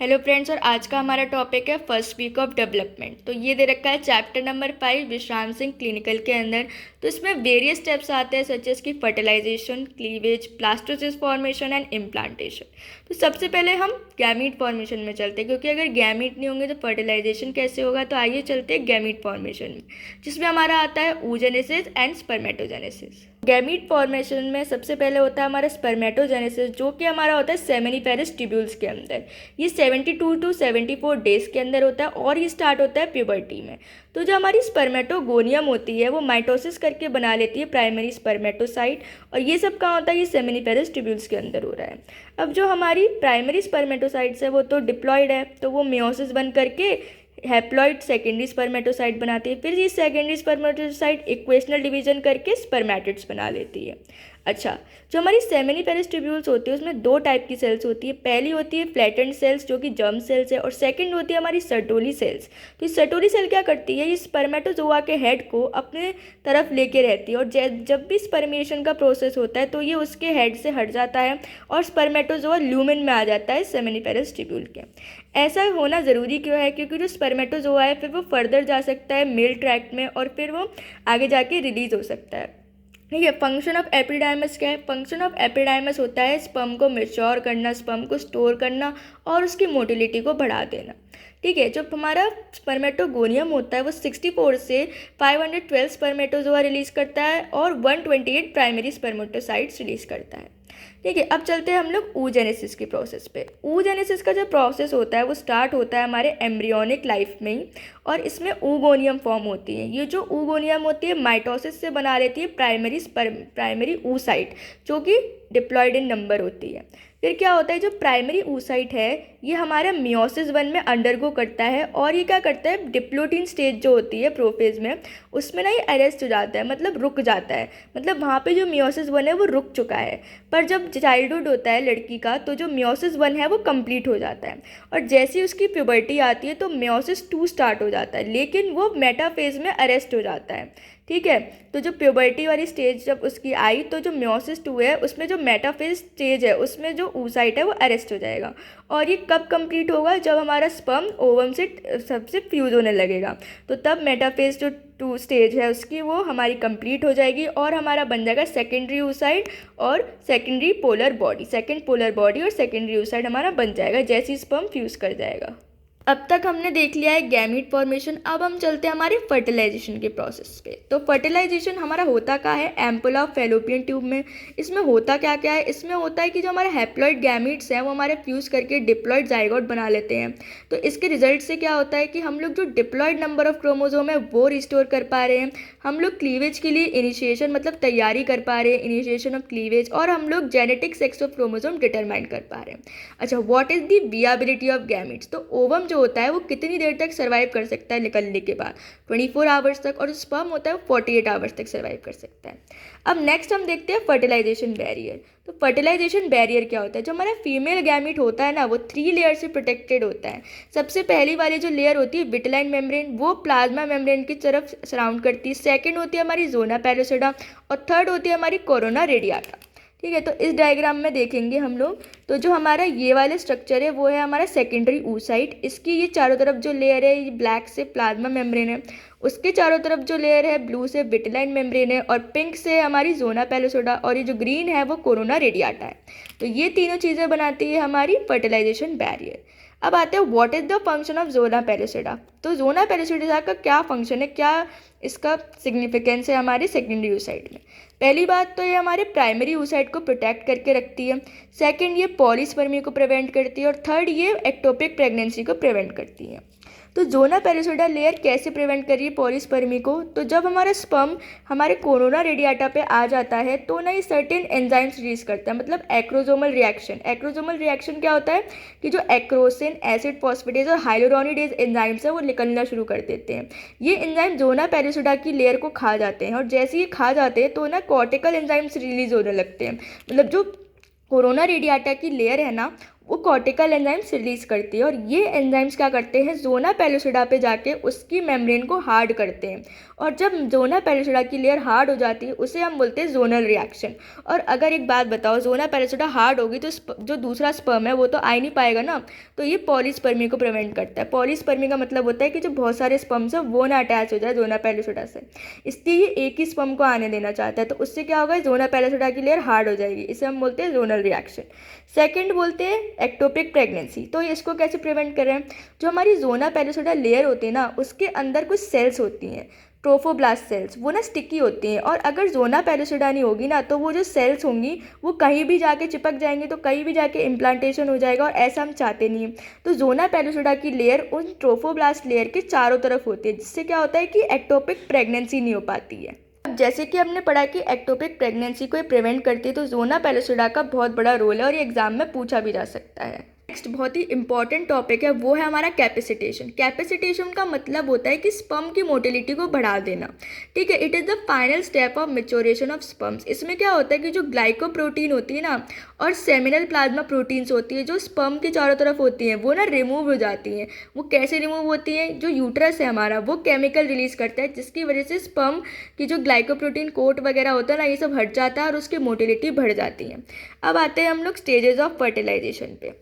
Hello friends, और आज का हमारा टॉपिक है फर्स्ट वीक ऑफ डेवलपमेंट। तो ये दे रखा है चैप्टर नंबर 5 विश्राम सिंह क्लिनिकल के अंदर। तो इसमें वेरियस स्टेप्स आते हैं सच एस की fertilization, cleavage, blastocyst formation and implantation. तो सबसे पहले हम गैमीट फॉर्मेशन में चलते हैं, क्योंकि अगर गैमीट नहीं होंगे तो फर्टिलाइजेशन कैसे होगा। तो आइए चलते हैं गैमीट फॉर्मेशन में, जिसमें हमारा आता है oogenesis and spermatogenesis. Gamete formation में सबसे पहले होता है हमारा स्पर्मेटोजेनेसिस, जो कि हमारा होता है सेमिनिफेरस ट्यूब्यूल्स के अंदर। ये 72 टू 74 डेज के अंदर होता है और ये स्टार्ट होता है प्यूबर्टी में। तो जो हमारी स्पर्मेटोगोनियम होती है वो माइटोसिस करके बना लेती है प्राइमरी स्पर्मेटोसाइट, और ये सब कहाँ होता है, ये सेमिनिफेरस ट्यूब्यूल्स के अंदर हो रहा है। अब जो हमारी प्राइमरी स्पर्मेटोसाइट्स है वो तो डिप्लॉयड है, तो वो मियोसिस बन करके हैप्लॉइड सेकेंडरी स्पर्मेटोसाइट बनाती है। फिर ये सेकेंडरी स्पर्मेटोसाइट इक्वेशनल डिवीजन करके स्पर्मेटिड्स बना लेती है। अच्छा, जो हमारी सेमिनिफेरस ट्यूब्यूल्स होती है उसमें दो टाइप की सेल्स होती है। पहली होती है फ्लैटेंड सेल्स, जो कि जर्म सेल्स है, और सेकंड होती है हमारी सर्टोली सेल्स। तो ये सर्टोली सेल क्या करती है, ये स्पर्मेटोजोआ के हेड को अपने तरफ लेके रहती है, और जब भी स्पर्मेशन का प्रोसेस होता है तो ये उसके हेड से हट जाता है और स्पर्मेटोजोआ ल्यूमेन में आ जाता है सेमिनिफेरस ट्यूब्यूल के। ऐसा होना ज़रूरी क्यों है, क्योंकि जो स्पर्मेटोजोआ है फिर वो फर्दर जा सकता है मेल ट्रैक्ट में, और फिर वो आगे जाके रिलीज हो सकता है। ठीक है। फंक्शन ऑफ एपिडाइमस क्या है? फंक्शन ऑफ एपिडाइमस होता है स्पर्म को मैच्योर करना, स्पर्म को स्टोर करना और उसकी मोटिलिटी को बढ़ा देना। ठीक है। जब हमारा स्पर्मेटोगोनियम होता है वो 64 से 512 स्पर्मेटोजोआ रिलीज करता है और 128 प्राइमरी स्पर्मेटोसाइट्स रिलीज करता है। ठीक है। अब चलते हैं हम लोग oogenesis की प्रोसेस पे। oogenesis का जो प्रोसेस होता है वो स्टार्ट होता है हमारे एम्ब्रियोनिक लाइफ में ही, और इसमें oogoनियम फॉर्म होती है। ये जो oogoनियम होती है माइटोसिस से बना लेती है प्राइमरी oocyte, जो कि डिप्लॉयड इन नंबर होती है। फिर क्या होता है, जो प्राइमरी oocyte है ये हमारा मियोसिस 1 में अंडरगो करता है, और ये क्या करता है, डिप्लोटिन स्टेज जो होती है प्रोफेज में उसमें ना ये अरेस्ट हो जाता है, मतलब रुक जाता है। मतलब वहाँ पे जो मियोसिस 1 है वो रुक चुका है। पर जब चाइल्डहुड होता है लड़की का तो जो मियोसिस 1 है वो कंप्लीट हो जाता है, और जैसे ही उसकी प्यूबर्टी आती है तो मियोसिस 2 स्टार्ट हो जाता है, लेकिन वो मेटाफेज में अरेस्ट हो जाता है। ठीक है। तो जो प्यूबर्टी वाली स्टेज जब उसकी आई तो जो मियोसिस 2 है उसमें जो मेटाफेज स्टेज है उसमें जो oocyte है वो अरेस्ट हो जाएगा। और ये कब कंप्लीट होगा, जब हमारा स्पर्म ओवम से सबसे फ्यूज होने लगेगा, तो तब मेटाफेज जो 2 स्टेज है उसकी वो हमारी कंप्लीट हो जाएगी, और हमारा बन जाएगा सेकेंडरी oocyte और secondary polar body. Second polar body और सेकेंडरी oocyte हमारा बन जाएगा जैसे स्पर्म फ्यूज कर जाएगा। अब तक हमने देख लिया है गैमीट फॉर्मेशन। अब हम चलते हैं हमारे फर्टिलाइजेशन के प्रोसेस पे। तो फर्टिलाइजेशन हमारा होता क्या है, एम्पुला ऑफ फैलोपियन ट्यूब में। इसमें होता क्या क्या है, इसमें होता है कि जो हमारे हैप्लॉइड गैमीट्स हैं वो हमारे फ्यूज करके डिप्लॉइड जाइगोट बना लेते हैं। तो इसके रिजल्ट से क्या होता है कि हम लोग जो डिप्लॉइड नंबर ऑफ क्रोमोजोम है वो रिस्टोर कर पा रहे हैं। हम लोग क्लीवेज के लिए इनिशिएशन मतलब तैयारी कर पा रहे हैं, इनिशिएशन ऑफ क्लीवेज, और हम लोग genetic sex of chromosome determine कर पा रहे हैं। अच्छा, what is the viability of gametes? तो ओवम जो होता है वो कितनी देर तक सर्वाइव कर सकता है निकलने के बाद? 24 आवर्स तक, और स्पर्म होता है वो 48 आवर्स तक सर्वाइव कर सकता है। अब नेक्स्ट हम देखते हैं फर्टिलाइजेशन बैरियर। तो फर्टिलाइजेशन बैरियर क्या होता है? जो हमारा फीमेल गैमीट होता है ना वो 3 लेयर से प्रोटेक्टेड होता है। सबसे पहली वाली जो लेयर होती है विटिलाइन मेम्ब्रेन, वो प्लाज्मा मेम्ब्रेन की तरफ सराउंड करती है। सेकेंड होती है हमारी जोना पैलोसिडा, और थर्ड होती है हमारी कोरोना रेडियाटा। ठीक है। तो इस डायग्राम में देखेंगे हम लोग, तो जो हमारा ये वाले स्ट्रक्चर है वो है हमारा सेकेंडरी oocyte। इसकी ये चारों तरफ जो लेयर है ये ब्लैक से प्लाज्मा मेम्ब्रेन है, उसके चारों तरफ जो लेयर है ब्लू से विटिलाइन मेम्ब्रेन है, और पिंक से हमारी जोना पैलोसोडा, और ये जो ग्रीन है वो कोरोना रेडियाटा है। तो ये तीनों चीज़ें बनाती है हमारी फर्टिलाइजेशन बैरियर। अब आते हैं what is the function of zona pellucida. तो जोना पैलोसिडा का क्या फंक्शन है, क्या इसका सिग्निफिकेंस है हमारे सेकेंडरी oocyte में? पहली बात तो ये हमारे प्राइमरी oocyte को प्रोटेक्ट करके रखती है। सेकंड, ये पॉलीस्पर्मी को प्रिवेंट करती है, और थर्ड, ये एक्टोपिक प्रेगनेंसी को प्रिवेंट करती है। तो जोना पैलोसिडा लेयर कैसे प्रिवेंट कर रही है पॉलीस्पर्मी को? तो जब हमारा स्पर्म हमारे कोरोना रेडियाटा पे आ जाता है तो ना ये सर्टेन एंजाइम्स रिलीज करता है, मतलब एक्रोसोमल रिएक्शन। एक्रोसोमल रिएक्शन क्या होता है कि जो एक्रोसिन, एसिड फॉस्फेटेज और हाइलोरोनिडेज एंजाइम्स है वो निकलना शुरू कर देते हैं। ये एंजाइम जोना पैलोसिडा की लेयर को खा जाते हैं, और जैसे ये खा जाते हैं तो ना कॉर्टिकल एंजाइम्स रिलीज होने लगते हैं। मतलब जो कोरोना रेडियाटा की लेयर है ना वो कॉर्टिकल एंजाइम्स रिलीज करती है और ये एंजाइम्स क्या करते हैं, जोना पेलुसिडा पे जाके उसकी मेम्ब्रेन को हार्ड करते हैं। और जब जोना पेलुसिडा की लेयर हार्ड हो जाती है उसे हम बोलते हैं जोनल रिएक्शन। और अगर एक बात बताओ, जोना पेलुसिडा हार्ड होगी तो जो दूसरा स्पर्म है वो तो आ ही नहीं पाएगा ना, तो ये पॉलीस्पर्मी को प्रिवेंट करता है। पॉलीस्पर्मी का मतलब होता है कि जो बहुत सारे स्पर्म्स है वो ना अटैच हो जाए जोना पेलुसिडा से, इसलिए ये एक ही स्पर्म को आने देना चाहता है। तो उससे क्या होगा, जोना पेलुसिडा की लेयर हार्ड हो जाएगी, इसे हम बोलते हैं जोनल रिएक्शन। सेकंड बोलते हैं एक्टोपिक प्रेगनेंसी। तो इसको कैसे प्रिवेंट करें, जो हमारी जोना पेलुसिडा लेयर होती है ना उसके अंदर कुछ सेल्स होती हैं, ट्रोफोब्लास्ट सेल्स, वो ना स्टिकी होती हैं। और अगर जोना पेलुसिडा नहीं होगी ना तो वो जो सेल्स होंगी वो कहीं भी जाके चिपक जाएंगी, तो कहीं भी जाके इम्प्लांटेशन हो जाएगा, और ऐसा हम चाहते नहीं हैं। तो जोना पेलुसिडा की लेयर उन ट्रोफोब्लास्ट लेयर के चारों तरफ होती है, जिससे क्या होता है कि एक्टोपिक प्रेगनेंसी नहीं हो पाती है। अब जैसे कि हमने पढ़ा कि एक्टोपिक प्रेगनेंसी को प्रिवेंट करती है, तो जोना पेलुसिडा का बहुत बड़ा रोल है और ये एग्जाम में पूछा भी जा सकता है। नेक्स्ट बहुत ही इंपॉर्टेंट टॉपिक है, वो है हमारा कैपेसिटेशन। कैपेसिटेशन का मतलब होता है कि स्पर्म की मोटिलिटी को बढ़ा देना। ठीक है, it is the final step of maturation of sperms. इसमें क्या होता है कि जो ग्लाइकोप्रोटीन होती है ना और सेमिनल प्लाज्मा प्रोटीन्स होती है जो स्पर्म के चारों तरफ होती हैं, वो ना रिमूव हो जाती हैं। वो कैसे रिमूव होती हैं, जो यूट्रस है हमारा वो केमिकल रिलीज करता है, जिसकी वजह से स्पर्म की जो ग्लाइकोप्रोटीन कोट वगैरह होता है ना, ये सब हट जाता है और उसकी मोटिलिटी बढ़ जाती है। अब आते हैं हम लोग स्टेजेस ऑफ फर्टिलाइजेशन पे।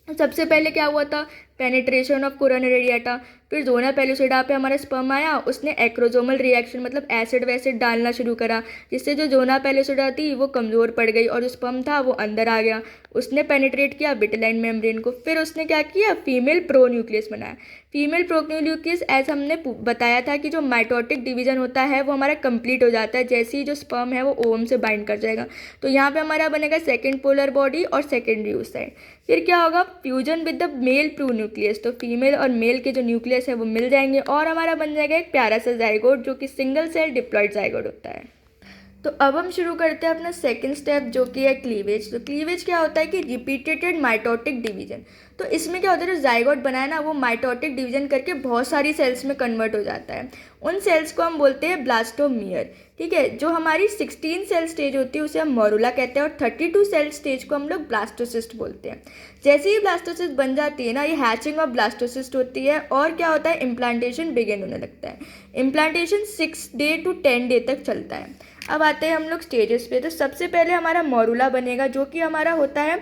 सबसे पहले क्या हुआ था, पेनिट्रेशन ऑफ कोरोनरी रेडिएटा। फिर जोना पेलुसिडा पे हमारा स्पर्म आया, उसने एक्रोजोमल रिएक्शन मतलब एसिड वैसिड डालना शुरू करा, जिससे जो जोना पेलुसिडा थी वो कमज़ोर पड़ गई और जो स्पर्म था वो अंदर आ गया। उसने पेनिट्रेट किया विटिलाइन मेम्ब्रेन को। फिर उसने क्या किया, फीमेल प्रोन्यूक्लियस बनाया। फीमेल प्रोन्यूक्लियस ऐसा हमने बताया था कि जो माइटोटिक डिवीजन होता है वो हमारा कंप्लीट हो जाता है जैसे ही जो स्पर्म है वो ओवम से बाइंड कर जाएगा। तो यहाँ पे हमारा बनेगा सेकेंड पोलर बॉडी और सेकेंडरी oocyte। फिर क्या होगा, fusion with the male pronucleus. तो फीमेल और मेल के जो न्यूक्लियस है वो मिल जाएंगे और हमारा बन जाएगा एक प्यारा सा जाइगोट, जो कि सिंगल सेल डिप्लॉइड जाइगोट होता है। तो अब हम शुरू करते हैं अपना सेकंड स्टेप, जो कि है क्लीवेज। तो क्लीवेज क्या होता है कि रिपीटेड माइटोटिक डिवीजन। तो इसमें क्या होता है, जो जाइगोट बना है ना वो माइटोटिक डिवीजन करके बहुत सारी सेल्स में कन्वर्ट हो जाता है। उन सेल्स को हम बोलते हैं ब्लास्टोमियर। ठीक है, जो हमारी 16 सेल स्टेज होती है उसे हम मोरुला कहते हैं और 32 सेल स्टेज को हम लोग ब्लास्टोसिस्ट बोलते हैं। जैसे ही ब्लास्टोसिस्ट बन जाती है ना, ये हैचिंग ऑफ ब्लास्टोसिस्ट होती है और क्या होता है, इम्प्लांटेशन बिगिन होने लगता है। इम्प्लांटेशन 6 डे to 10 डे तक चलता है। अब आते हैं हम लोग स्टेजेस पे। तो सबसे पहले हमारा मोरुला बनेगा, जो कि हमारा होता है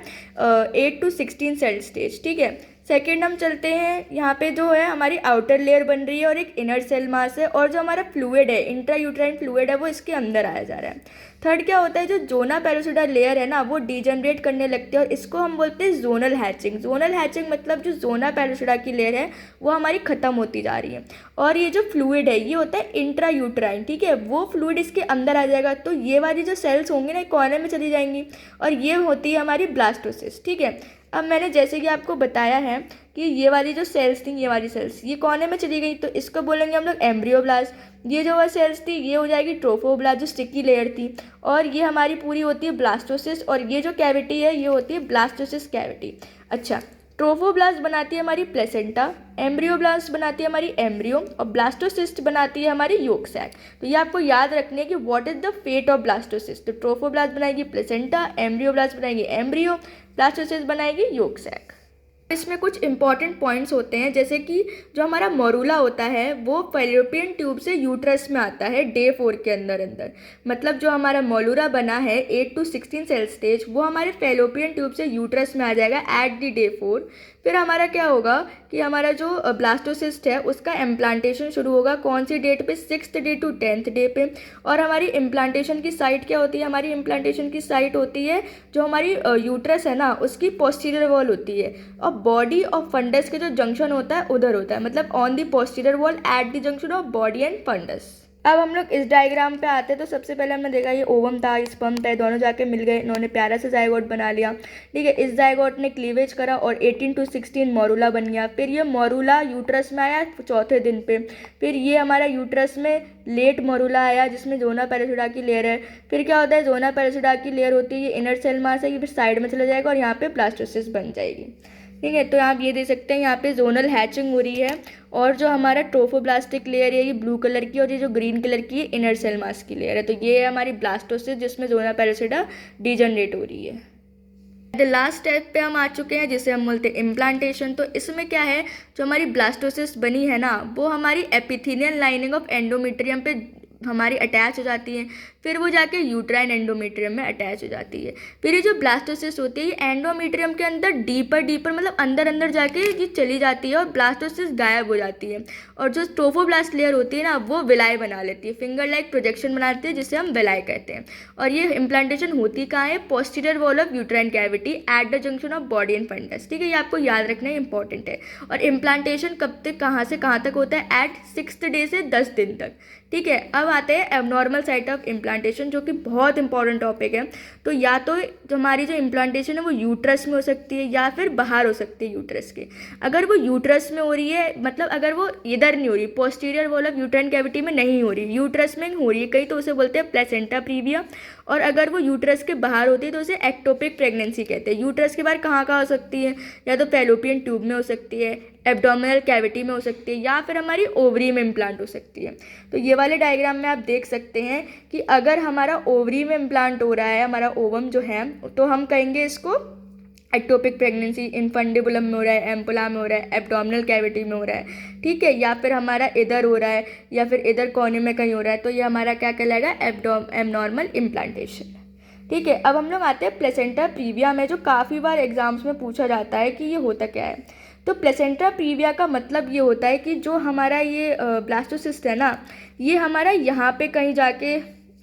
8 to 16 सेल स्टेज। ठीक है, सेकेंड हम चलते हैं, यहाँ पे जो है हमारी आउटर लेयर बन रही है और एक इनर सेल मास है, और जो हमारा फ्लूइड है, इंट्रा यूट्राइन फ्लूइड है, वो इसके अंदर आया जा रहा है। थर्ड क्या होता है, जो जोना पेलुसिडा लेयर है ना वो डीजनरेट करने लगती है और इसको हम बोलते हैं जोनल हैचिंग। जोनल हैचिंग मतलब जो जोना पेलुसिडा की लेयर है वो हमारी ख़त्म होती जा रही है। और ये जो फ्लूइड है ये होता है इंट्रा यूट्राइन। ठीक है, वो फ्लूइड इसके अंदर आ जाएगा, तो ये वाली जो सेल्स होंगी ना कॉर्नर में चली जाएंगी और ये होती है हमारी ब्लास्टोसिस्ट। ठीक है, अब मैंने जैसे कि आपको बताया है कि ये वाली जो सेल्स थी, ये वाली सेल्स ये कोने में चली गई, तो इसको बोलेंगे हम लोग एम्ब्रियोब्लास्ट। ये जो वह सेल्स थी ये हो जाएगी ट्रोफोब्लास्ट, जो स्टिकी लेयर थी, और ये हमारी पूरी होती है ब्लास्टोसिस्ट, और ये जो कैविटी है ये होती है ब्लास्टोसिस्ट कैविटी। अच्छा, ट्रोफोब्लास्ट बनाती है हमारी प्लेसेंटा, एम्ब्रियोब्लास्ट बनाती है हमारी एम्ब्रियो, और ब्लास्टोसिस्ट बनाती है हमारी योक सैक। तो ये आपको याद रखनी है कि what is the fate of blastocyst. तो ट्रोफोब्लास्ट बनाएगी प्लेसेंटा, एम्ब्रियोब्लास्ट बनाएगी एम्ब्रियो, ब्लास्टोसिस्ट बनाएगी योक सैक। इसमें कुछ इंपॉर्टेंट पॉइंट्स होते हैं, जैसे कि जो हमारा मोरुला होता है वो फैलोपियन ट्यूब से यूट्रस में आता है डे 4 के अंदर। मतलब जो हमारा मोरुला बना है 8 to 16 सेल स्टेज, वो हमारे फैलोपियन ट्यूब से यूट्रस में आ जाएगा एट द डे 4। फिर हमारा क्या होगा कि हमारा जो ब्लास्टोसिस्ट है उसका इम्प्लांटेशन शुरू होगा कौन सी डेट पे, 6th day to 10th day पे। और हमारी इम्प्लांटेशन की साइट क्या होती है, हमारी इम्प्लांटेशन की साइट होती है जो हमारी यूट्रस है ना उसकी पोस्टीरियर वॉल होती है, और बॉडी और फंडस के जो जंक्शन होता है उधर होता है, मतलब on the posterior wall at the junction of body and fundus. अब हम लोग इस डायग्राम पे आते हैं। तो सबसे पहले हमने देखा ये ओवम था, स्पर्म था, दोनों जाके मिल गए, इन्होंने प्यारा सा जाइगोट बना लिया। ठीक है, इस जाइगोट ने क्लीवेज करा और 18 to 16 मोरुला बन गया। फिर ये मोरुला यूट्रस में आया चौथे दिन पे। फिर ये हमारा यूट्रस में लेट मोरुला आया जिसमें जोना पेलुसिडा की लेयर है। फिर क्या होता है, जोना पेलुसिडा की लेयर होती है ये इनर सेल मास है, ये फिर साइड में चला जाएगा और यहाँ पे ब्लास्टोसिस्ट बन जाएगी। ठीक है, तो आप ये दे सकते हैं यहाँ पे जोनल हैचिंग हो रही है, और जो हमारा ट्रोफोब्लास्टिक लेयर है ये ब्लू कलर की, और ये जो ग्रीन कलर की है इनर सेल मास की लेयर है। तो ये है हमारी ब्लास्टोसिस्ट जिसमें जोना पेलुसिडा डीजनरेट हो रही है। द लास्ट स्टेप पे हम आ चुके हैं जिसे हम बोलते हैं इम्प्लांटेशन। तो इसमें क्या है, जो हमारी ब्लास्टोसिस्ट बनी है ना, वो हमारी एपिथेलियल लाइनिंग ऑफ एंडोमेट्रियम पे हमारी अटैच हो जाती है, फिर वो जाके यूट्राइन एंडोमेट्रियम में अटैच हो जाती है। फिर ये जो ब्लास्टोसिस्ट होती है ये एंडोमेट्रियम के अंदर डीपर मतलब अंदर अंदर जाके ये चली जाती है और ब्लास्टोसिस्ट गायब हो जाती है। और जो ट्रोफोब्लास्ट लेयर होती है ना, वो विलाई बना लेती है, फिंगर लाइक प्रोजेक्शन बनाती है जिसे हम विलाई कहते हैं। और ये इम्प्लांटेशन होती कहाँ है, posterior wall of uterine cavity at the junction of body and fundus. ठीक है, ये आपको याद रखना इंपॉर्टेंट है। और इम्प्लांटेशन कब तक कहाँ से कहाँ तक होता है, एट 6th डे से 10 दिन तक। ठीक है, अब आते हैं एबनॉर्मल साइट ऑफ इम्प्लांटेशन, जो कि बहुत इंपॉर्टेंट टॉपिक है। तो या तो जो हमारी जो इम्प्लांटेशन है वो यूट्रस में हो सकती है या फिर बाहर हो सकती है यूट्रस के। अगर वो यूट्रस में हो रही है, मतलब अगर वो इधर नहीं हो रही, posterior wall of uterine cavity में नहीं हो रही, यूट्रस में हो रही है कहीं, तो उसे बोलते हैं प्लेसेंटा प्रीविया। और अगर वो यूट्रस के बाहर होती है तो उसे एक्टोपिक प्रेगनेंसी कहते हैं। यूट्रस के बाहर कहाँ कहाँ हो सकती है, या तो फैलोपियन ट्यूब में हो सकती है, एब्डोमिनल कैविटी में हो सकती है, या फिर हमारी ओवरी में इम्प्लांट हो सकती है। तो ये वाले डायग्राम में आप देख सकते हैं कि अगर हमारा ओवरी में इम्प्लांट हो रहा है, हमारा ओवम जो है, तो हम कहेंगे इसको एक्टोपिक प्रेगनेंसी। इनफंडिबुलम में हो रहा है, एम्पुला में हो रहा है, एब्डोमिनल कैविटी में हो रहा है। ठीक है, या फिर हमारा इधर हो रहा है या फिर इधर कोने में कहीं हो रहा है, तो ये हमारा क्या कहलाएगा, एबनॉर्मल इम्प्लांटेशन। ठीक है, अब हम लोग आते हैं प्लेसेंटा प्रीविया में, जो काफ़ी बार एग्जाम्स में पूछा जाता है कि ये होता क्या है। तो प्लेसेंटा प्रीविया का मतलब ये होता है कि जो हमारा ये ब्लास्टोसिस्ट है ना, ये हमारा यहाँ पे कहीं जाके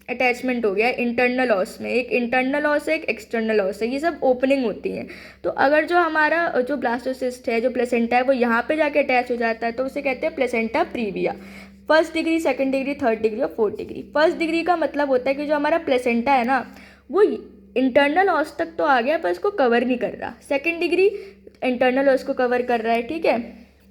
अटैचमेंट हो गया है इंटरनल ऑस में। एक इंटरनल ऑस है, एक एक्सटर्नल ऑस है, ये सब ओपनिंग होती है। तो अगर जो हमारा जो ब्लास्टोसिस्ट है, जो प्लेसेंटा है, वो यहाँ पे जाके अटैच हो जाता है तो उसे कहते हैं placenta previa. 1st degree, 2nd degree, 3rd degree और 4th डिग्री। 1st डिग्री का मतलब होता है कि जो हमारा प्लेसेंटा है ना, वो इंटरनल ऑस तक तो आ गया पर इसको कवर नहीं कर रहा। 2nd डिग्री इंटरनल ऑस को कवर कर रहा है। ठीक है,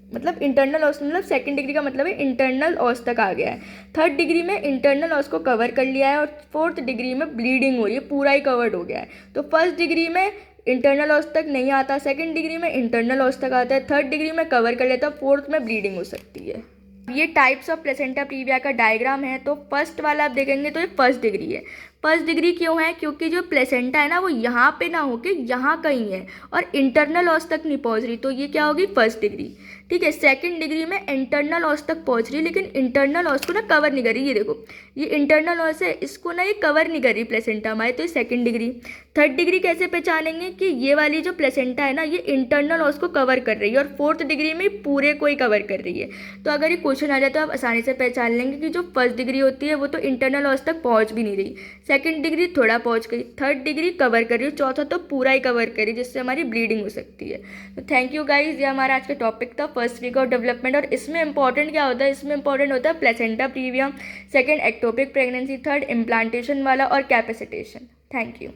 मतलब इंटरनल ऑस, मतलब 2nd डिग्री का मतलब है इंटरनल ऑस तक आ गया है। 3rd डिग्री में इंटरनल ऑस को कवर कर लिया है और 4th डिग्री में ब्लीडिंग हो रही है, पूरा ही कवर्ड हो गया है। तो 1st डिग्री में इंटरनल ऑस तक नहीं आता, 2nd डिग्री में इंटरनल ऑस तक आता है, 3rd डिग्री में कवर कर लेता है, 4th में ब्लीडिंग हो सकती है। ये टाइप्स ऑफ प्लेसेंटा प्रीविया का डायग्राम है। तो फर्स्ट वाला आप देखेंगे तो ये 1st डिग्री है। 1st डिग्री क्यों है, क्योंकि जो प्लेसेंटा है ना, वो यहाँ पे ना होके यहाँ कहीं है और इंटरनल ऑस तक नहीं पहुँच रही, तो ये क्या होगी, 1st डिग्री। ठीक है, 2nd डिग्री में इंटरनल ऑस तक पहुँच रही है, लेकिन इंटरनल ऑस को ना कवर नहीं कर रही। ये देखो, ये इंटरनल ऑस है, इसको ना ये कवर नहीं कर रही प्लेसेंटा हमारी, तो ये 2nd डिग्री। 3rd डिग्री कैसे पहचानेंगे कि ये वाली जो प्लेसेंटा है ना, ये इंटरनल ऑस को कवर कर रही है और 4th डिग्री में पूरे को ही कवर कर रही है। तो अगर ये क्वेश्चन आ जाए तो आप आसानी से पहचान लेंगे कि जो 1st डिग्री होती है वो तो इंटरनल ऑस तक पहुँच भी नहीं रही, 2nd डिग्री थोड़ा पहुँच गई, 3rd डिग्री कवर कर रही है, 4था तो पूरा ही कवर कर रही है, जिससे हमारी ब्लीडिंग हो सकती है। तो थैंक यू गाइज, ये हमारा आज का टॉपिक था 1st वीक ऑफ डेवलपमेंट। और इसमें इंपॉर्टेंट क्या होता है, इसमें इंपॉर्टेंट होता है placenta previa, 2nd ectopic pregnancy, 3rd implantation वाला और कैपेसिटेशन। Thank you.